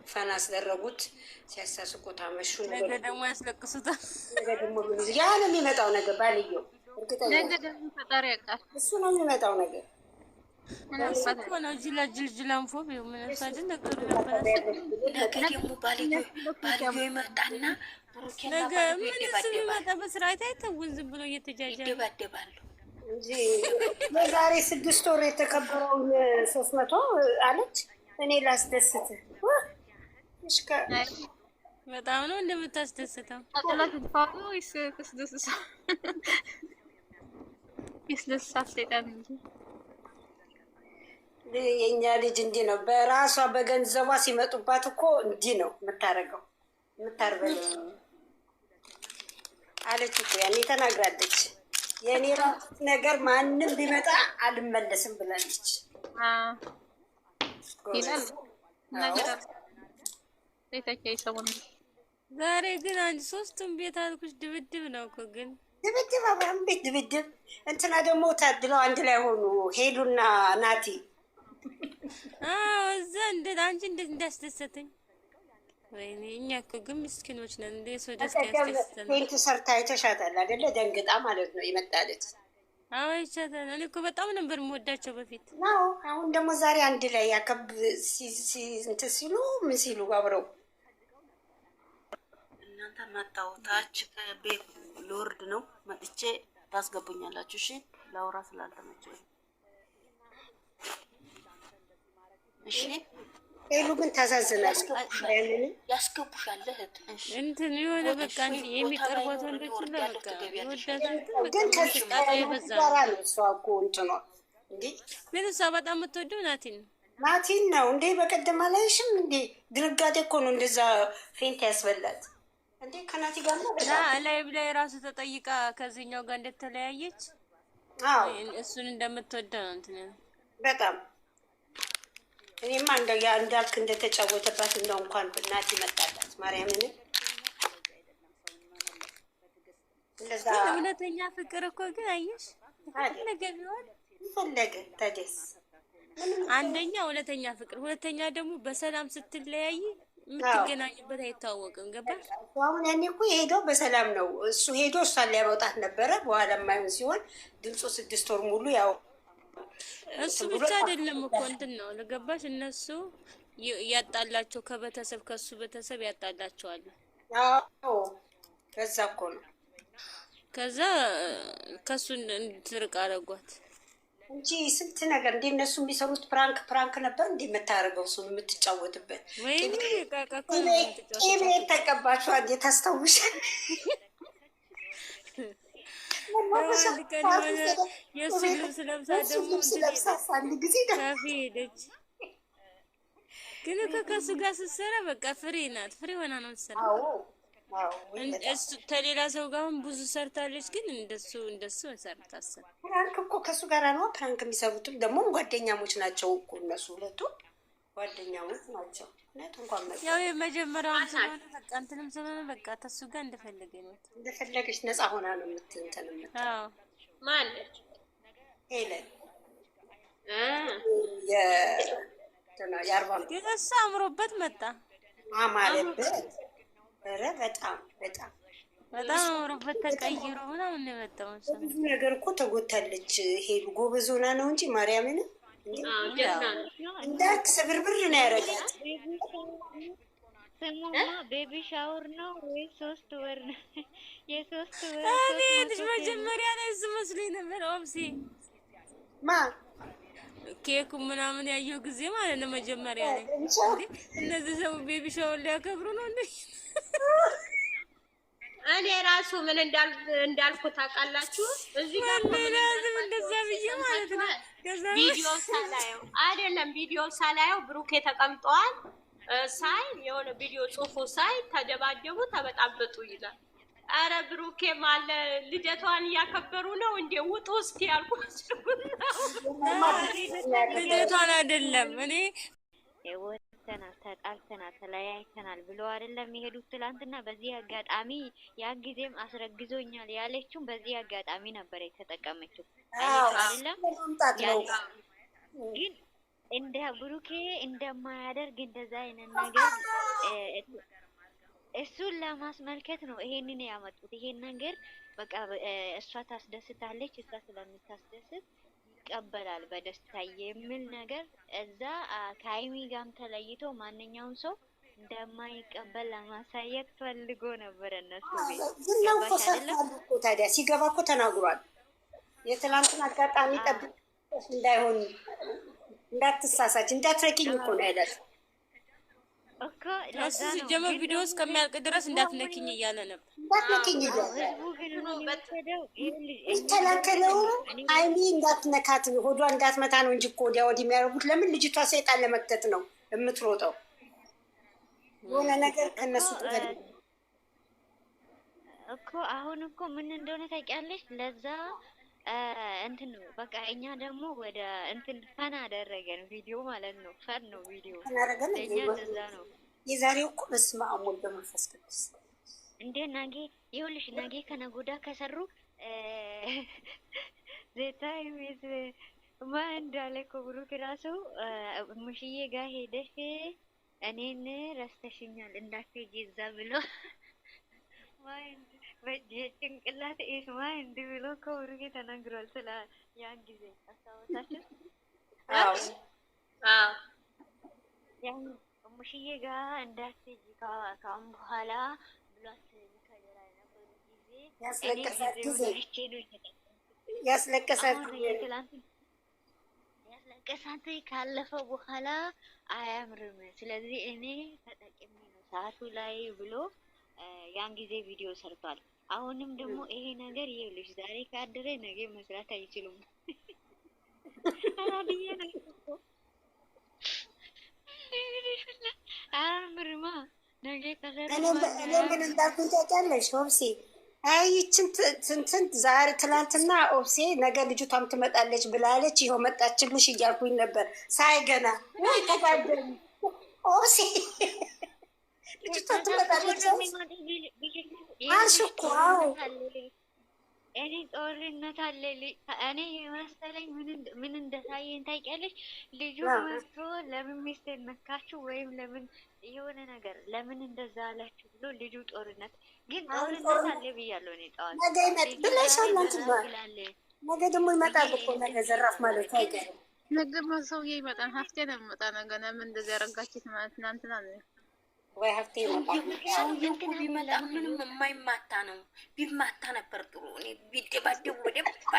ፈና አስደረጉት ሲያሳስቁት አመሹ። ነገ ደግሞ ያስለቅሱታል። ነገ ደግሞ ያ ነው የሚመጣው ነገር ባልየው እርግጠኛ ነገ ደግሞ ፈጣሪ ያውቃል። እሱ ነው የሚመጣው ነገር እኮ ነው ጅላንፎ ምንሳጅን ነገሩ ነበር። ነገ ደግሞ ባልየው ይመጣና ነገ ምን ሲመጣ በስርዓት አይተውን ዝም ብሎ እየተጃጃሉ ይደባደባሉ እንጂ የዛሬ 6 ወር የተከበረውን 300 አለች። እኔ ላስደስት እሽከ በጣም ነው እንደምታስደስተው። አጥላት ተፋው ይስደስሳ ይስደስሳ ሰይጣን እንጂ የኛ ልጅ እንዲህ ነው። በራሷ በገንዘቧ ሲመጡባት እኮ እንዲህ ነው የምታረገው የምታርበው አለች እኮ ያኔ ተናግራለች። የኔ ራስ ነገር ማንም ቢመጣ አልመለስም ብላለች። ይላል ነገር ለታከይ ሰሞን ዛሬ ግን አንድ ሶስቱም ቤት አልኩሽ ድብድብ ነው እኮ ግን ድብድብ አብረን ቤት ድብድብ እንትና ደግሞ ታድለው አንድ ላይ ሆኑ ሄሉና ናቲ። እዛ እንዴት አንቺ እንዴት እንዳስደሰተኝ ወይኔ እኛ እኮ ግን ምስኪኖች ነን። እንደ ሰው ደስታ ያስደስተን። ፔንት ሰርታ አይተሻታል አይደለ? ደንግጣ ማለት ነው የመጣለች። አዎ ይቻታል። እኔ እኮ በጣም ነበር የምወዳቸው በፊት ነው። አሁን ደግሞ ዛሬ አንድ ላይ ያከብ እንትን ሲሉ ምን ሲሉ አብረው እናንተ መጣውታች ከቤት ሎርድ ነው መጥቼ ታስገቡኛላችሁ። እሺ ላውራ ስላልተመቸኝ እሺ። ሄሉ ግን ታሳዝናለች። ያስገቡሻል እህት እንትን የሆነ በቃ የሚቀርቧት ወንዶች ሁሉ በቃ ይወዳታል። ግን ከዚህ ጋራ ነው እሷ እኮ እንትኗ እንዴ ግን እሷ በጣም የምትወደው ናቲን ነው እንዴ። በቀደም አላየሽም እንዴ? ድንጋጤ እኮ ነው እንደዛ ፌንት ያስበላት እንዴ። ከናቲ ጋር ነው ላይ ራሱ ተጠይቃ ከዚህኛው ጋር እንደተለያየች እሱን እንደምትወደው ነው እንትን በጣም እኔማ እንዳልክ እንደተጫወተባት እንደው እንኳን ናቲ መጣላት ማርያምን እንደዛ እውነተኛ ፍቅር እኮ ግን አየሽ ፈለገ ቢሆን ፈለገ ታደስ አንደኛ እውነተኛ ፍቅር፣ ሁለተኛ ደግሞ በሰላም ስትለያይ የምትገናኙበት አይታወቅም። ገባሽ? አሁን ያኔ እኮ የሄደው በሰላም ነው። እሱ ሄዶ እሷን ሊያመጣት ነበረ። በኋላ የማይሆን ሲሆን ድምፁ 6 ወር ሙሉ ያው እሱ ብቻ አይደለም እኮ እንትን ነው ለገባሽ? እነሱ ያጣላቸው ከቤተሰብ ከሱ ቤተሰብ ያጣላቸዋል። አዎ በዛ እኮ ነው። ከዛ ከሱ እንድትርቅ አደረጓት እንጂ ስንት ነገር እንደ እነሱ የሚሰሩት ፕራንክ ነበር እንደ የምታደርገው እሱን የምትጫወትበት ወይ ቂቤ ተቀባችኋ እንዴ? ታስታውሻል? የእሱ ልብስ ለብሳ ደግሞ አንድ ጊዜ ካፌ ሄደች። ግን ከሱ ጋር ስትሰራ በቃ ፍሬ ናት። ፍሬ ሆና ነው የምትሰራው። እሱ ከሌላ ሰው ጋር ብዙ ሰርታለች። ግን እንደሱ ሰርታሰራ ፕራንክ እኮ ከሱ ጋር ነው ፕራንክ የሚሰሩትም ደግሞ ጓደኛሞች ናቸው እኮ እነሱ ሁለቱ ጓደኛሞች ናቸው። እንኳን ያው የመጀመሪያው ስለሆነ በቃ እንትንም ስለሆነ በቃ ተሱ ጋር እንደፈለገች ነፃ ሆና ነው የምትንተን። አዎ ማለት ሄለን የእሱ አምሮበት መጣ አማረበት። ኧረ በጣም አምሮበት ተቀይሮ ምናምን ነው የመጣው። ብዙ ነገር እኮ ተጎታለች። ሄሉ ጎበዝ ሆና ነው እንጂ ማርያምን እንዳት ስብርብር ነው ያደረጋት። ስሙማ ቤቢ ሻወር ነው ወይ 3 ወር ነው? የ3 ወር እኔ ልጅ መጀመሪያ ላይ እሱ መስሎኝ ነበር። ኦምሲ ኬኩ ምናምን ያየው ጊዜ ማለት ነው መጀመሪያ ላይ እነዚህ ሰው ቤቢ ሻወር ሊያከብሩ ነው እንዴ? እኔ ራሱ ምን እንዳልኩ ታውቃላችሁ? እዚህ ጋር ለምን እንደዛ ብዬ ማለት ነው ቪዲዮ ሳላየው አይደለም ቪዲዮ ሳላየው ብሩኬ ተቀምጧል ሳይ የሆነ ቪዲዮ ጽሁፉ ሳይ ተደባደቡ ተበጣበጡ ይላል። አረ ብሩኬ ማለ ልደቷን እያከበሩ ነው እንዴ? ውጡ እስቲ ያልኳችሁ ልደቷን አይደለም እኔ ወተናል ተጣልተናል ተለያይተናል ብሎ አይደለም የሄዱት ትላንትና። በዚህ አጋጣሚ ያን ጊዜም አስረግዞኛል ያለችው በዚህ አጋጣሚ ነበር የተጠቀመችው አይደለም። ግን እንደ ብሩኬ እንደማያደርግ እንደዛ አይነት ነገር እሱን ለማስመልከት ነው ይሄንን ያመጡት። ይሄን ነገር በቃ እሷ ታስደስታለች፣ እሷ ስለምታስደስት ይቀበላል በደስታ የሚል ነገር እዛ ከሀይሚ ጋርም ተለይቶ ማንኛውም ሰው እንደማይቀበል ለማሳየት ፈልጎ ነበር። እነሱ ዝናው እኮ ሰርቷል እኮ ታዲያ ሲገባ እኮ ተናግሯል። የትላንትን አጋጣሚ ጠብቅ እንዳይሆን እንዳትሳሳች እንዳትረኪኝ እኮ ነው ያላት እኮ እሱ ሲጀመር ቪዲዮ እስከሚያልቅ ድረስ እንዳትነኪኝ እያለ ነበር። እንዳትነኪኝ እያለ ይከላከለው። ሀይሚ እንዳትነካት ሆዷ እንዳትመታ ነው እንጂ እኮ ወዲያ ወዲህ የሚያደርጉት ለምን ልጅቷ ሰይጣን ለመክተት ነው የምትሮጠው። የሆነ ነገር ከነሱ እኮ አሁን እኮ ምን እንደሆነ ታውቂያለሽ? ለዛ እንትን ነው በቃ እኛ ደግሞ ወደ እንትን ፈን አደረገን ቪዲዮ ማለት ነው። ፈን ነው ቪዲዮ ለእኛ እንደዛ ነው። የዛሬው እኮ በስመ አብ ወወልድ ወመንፈስ ቅዱስ እንዴ ናጌ ይኸውልሽ፣ ናጌ ከነጎዳ ከሰሩ ዘታይ ሚስ ማን እንዳለ እኮ ብሩክ ራሱ ሙሽዬ ጋር ሄደሽ እኔን ረስተሽኛል እንዳትሄጂ እዛ ብሎ ማይንድ በጭንቅላት ኢስ ማይንድ ብሎ እኮ ብሩክ ተናግሯል። ስለ ያን ጊዜ አስታወሳችሁ? አዎ ያን ሙሽዬ ጋር እንዳትሄጂ ካሁን በኋላ ብሏት ከጀራ የነበሩ ጊዜ ያስለቀሳት ያስለቀሳት ካለፈ በኋላ አያምርም። ስለዚህ እኔ ተጠቅሜ ነው ሰዓቱ ላይ ብሎ ያን ጊዜ ቪዲዮ ሰርቷል። አሁንም ደግሞ ይሄ ነገር ይኸውልሽ ዛሬ ካደረ ነገ መስራት አይችሉም። አራዲያ ነው አያምርማ ነገ ከሰራ እኔ ምን እንዳልኩኝ ታውቂያለሽ ኦብሴ? ይችን ትንትን ዛሬ ትናንትና ኦብሴ ነገ ልጅቷም ትመጣለች ብላለች። ይኸው መጣችልሽ እያልኩኝ ነበር ሳይገና ወይ ተጋደሉ ኦብሴ ልጅቷ ትመጣለች አልሽ እኮ። እኔ ጦርነት አለ እኔ የመሰለኝ ምን እንደታየኝ ታውቂያለሽ? ልጁ መጥቶ ለምን ሚስቴን ነካችሁ ወይም ለምን የሆነ ነገር ለምን እንደዛ አላችሁ ብሎ ልጁ ጦርነት ግን ጦርነት አለ ብያለሁ እኔ ጠዋት። ነገ ይመጣል ብለሻል ነገ ደግሞ ይመጣል እኮ ነገ ዘራፍ ማለት አይቀርም። ነገማ ሰውዬ ይመጣል። ሀፍቴ ነው የሚመጣ ነገ። ለምን እንደዚህ ያረጋችሁት ማለት ትናንትና ነው ወይ ሀፍቴ ይመጣል። ሰውዬው እኮ ቢመጣ ምንም የማይማታ ነው። ቢማታ ነበር ጥሩ። እኔ ቢደባደቡ ወደ ባርታ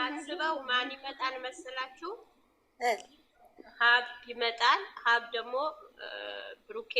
አስበው ማን ይመጣል መስላችሁ? ሀብ ይመጣል። ሀብ ደግሞ ብሩኬ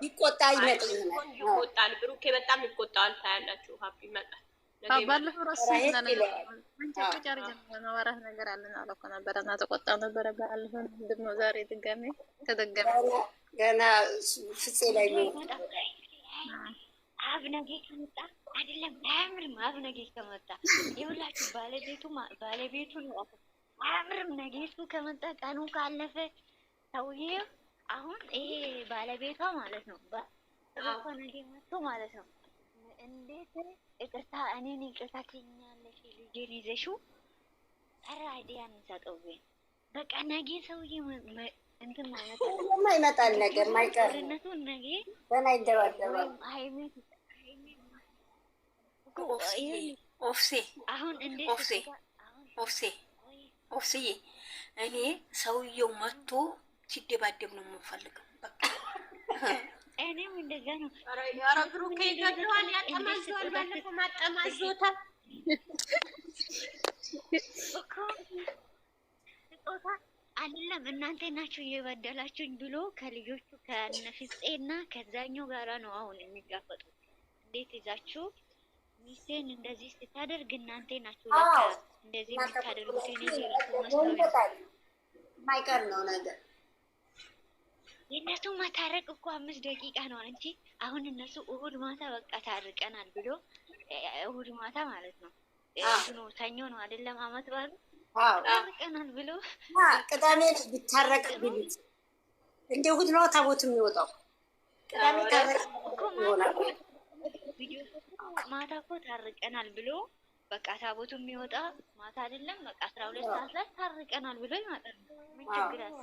ይቆጣ ይመጣል። ብሩኬ በጣም ይቆጣል። ታያላችሁ። ሀብ ይመጣል። ባለፈው ራሱ ማውራት ነገር አለን አለ እኮ ነበረ እና ተቆጣ ነበረ። ባለፈው ምንድን ነው ዛሬ ድጋሜ ተደገመ። ገና ፍፄ ላይ ነው አብ ነገ ከመጣ አይደለም አያምርም። አብ ነገ ከመጣ ይኸውላችሁ ባለቤቱ ነው አያምርም። ነገ እሱ ከመጣ ቀኑ ካለፈ ሰውዬው አሁን ይሄ ባለቤቷ ማለት ነው ባለቤቷ ነገ መጥቶ ማለት ነው እንዴት ይቅርታ እኔን ይቅርታ ትይኛለሽ ልጄን ይዘሽው ኧረ አይዲያ እንሰጠው ግን በቃ ነገ ሰውዬ እንትን ማለት ነው ይመጣል። ነገር ማይቀር ነገ ገና ይደባደባል። ኦፍሴ አሁን እንዴት ኦፍሴ እኔ ሰውየው መጥቶ ሲደባደብ ነው የምንፈልገው። በቃ እኔም እንደዛ ነው። ኧረ ብሩኬ ይገድለዋል፣ ያጠማዘዋል። ባለፈው ማጠማዞታል እኮ ስጦታ አይደለም እናንተ ናችሁ እየበደላችሁኝ ብሎ ከልጆቹ ከነፍፄና ከዛኛው ጋራ ነው አሁን የሚጋፈጡት። እንዴት ይዛችሁ ሚስቴን እንደዚህ ስታደርግ እናንተ ናችሁ ለካ እንደዚህ የምታደርጉት። እኔ ማይቀር ነው ነገር የእነሱ ማታረቅ እኮ 5 ደቂቃ ነው። አንቺ አሁን እነሱ እሁድ ማታ በቃ ታርቀናል ብሎ እሁድ ማታ ማለት ነው ሰኞ ነው አይደለም አመት ባሉ ታርቀናል ብሎ ቅዳሜ ቢታረቅ ቢሉት እንደ እሁድ ነው ታቦት የሚወጣው። ቅዳሜ ታረቅ ይሆናል። ማታ እኮ ታርቀናል ብሎ በቃ ታቦቱ የሚወጣ ማታ አይደለም በቃ 12 ሰዓት ላይ ታርቀናል ብሎ ይመጣል። ምን ችግር አለ?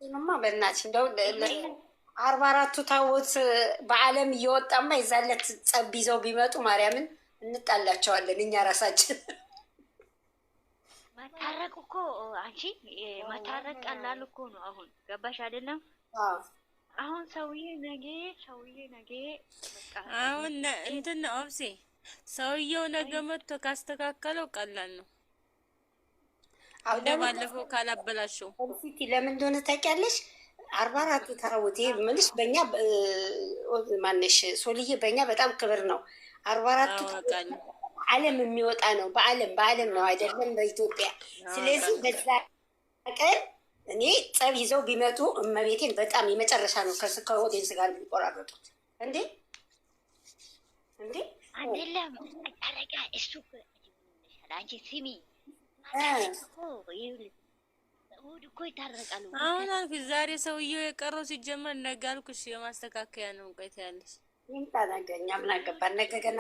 እማ በእናትሽ እንደው 44ቱ ታቦት በዓለም እየወጣማ ይዛለት ጸብ ይዘው ቢመጡ ማርያምን እንጣላቸዋለን እኛ ራሳችን። መታረቅ እኮ አንቺ መታረቅ ቀላል እኮ ነው። አሁን ገባሽ አይደለም? አሁን ሰውዬ ነገ በቃ አሁን እንትን ነው ኦብሴ ሰውየው ነገ መጥቶ ካስተካከለው ቀላል ነው። ባለፈው ካላበላሸው ኮንፊቲ ለምን እንደሆነ ታውቂያለሽ? 44ቱ ታቦት ምንሽ በእኛ ማነሽ ሶልዬ በእኛ በጣም ክብር ነው። 44ቱ ዓለም የሚወጣ ነው። በዓለም ነው አይደለም በኢትዮጵያ። ስለዚህ በዛ ቀን እኔ ጸብ ይዘው ቢመጡ እመቤቴን በጣም የመጨረሻ ነው ከኦዲየንስ ጋር የሚቆራረጡት። እንዴ አይደለም ታረቃ እሱ አንቺ ስሚ እሑድ እኮ ይታረቃሉ። አሁን አልኩሽ ዛሬ ሰውዬው የቀረው ሲጀመር ነገ አልኩሽ የማስተካከያ ነው። ቆይታ ያለሽ ይምጣ ነገ እኛ ምን አገባን ነገ ገና